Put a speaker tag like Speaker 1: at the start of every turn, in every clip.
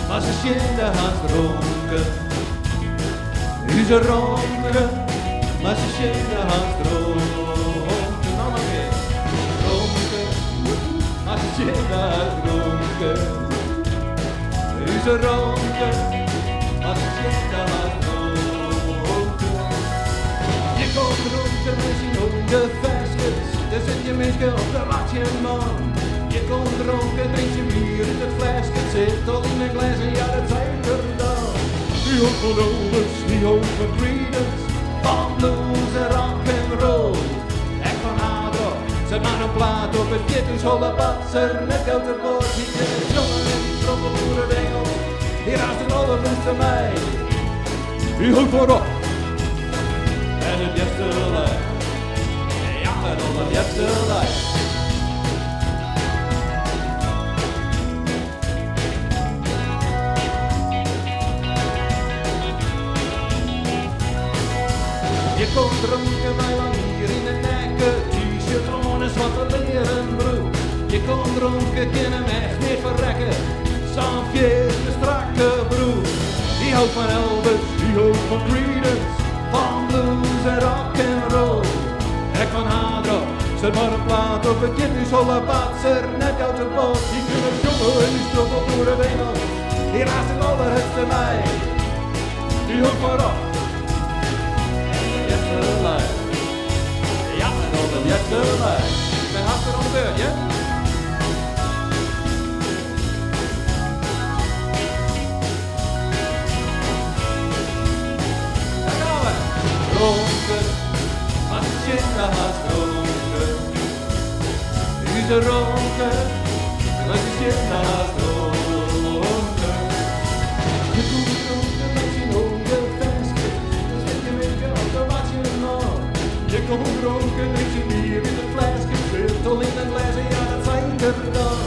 Speaker 1: Maar ze zitten haast dronken. U ze ronken, maar ze zitten haast dronken. Nou nog eens. Dronken, maar ze zitten haast dronken. U ze ronken, maar ze zitten haast dronken. Je komt dronken met z'n honden vestjes. Dan zit je mensen op de watje man. Je komt dronken, drink je bier in het flesje. Het zit al in een glas en ja, dat zijn er dan. Die houdt van Elvis, die houdt van Creedence, van blues en rock and roll. En van Hadro, zet maar een plaat op het kittensholle patser. Net goud het bord, die in het jongen en die trommelboerendengel. Die raast een allerliefste mij. Die houdt van rock en het juiste lijf. Ja, en al het juiste lijf. Je komt dronken bij hier in de nekken, t-shirt on en zwarte leren broek. Je komt dronken, kan hem echt niet verrekken, zo'n de strakke broek. Die houdt van Elvis, die houdt van Creedence, van blues en rock and roll. En van Hadro, zet maar een plaat op het kittensholle patser, net uit de boot. Die kunnen jongen en die stroppel door de benen, die raast het allerhutste mij. Die houdt van rock. Ja, en dan het juiste lijf. Ik ben hartstikke om de beurt, ja? Daar gaan we. Dronken, maar ze zitten haast dronken. Nu ze ronken, maar ze zitten haast dronken. Je komt dronken met je honden vestje. Dan zit je met je op de watje man. Je komt dronken, drink je bier in het flesje. Zit al in een glas en ja, dat zijn er dan.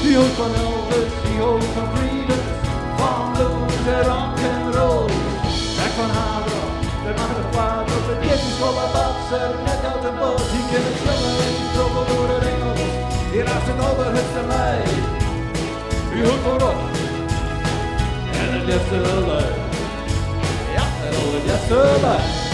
Speaker 1: Die houdt van Elvis, die houdt van Creedence, van blues en rock and roll. En van Hadro, de mag de plaat op de kittensholle patser. Net uit de boot, die kan het zwemmen en die trommel door de ringels. Die raast het allerhutste mij. Die houdt van rock en het juiste lijf. Ja, en al het juiste lijf.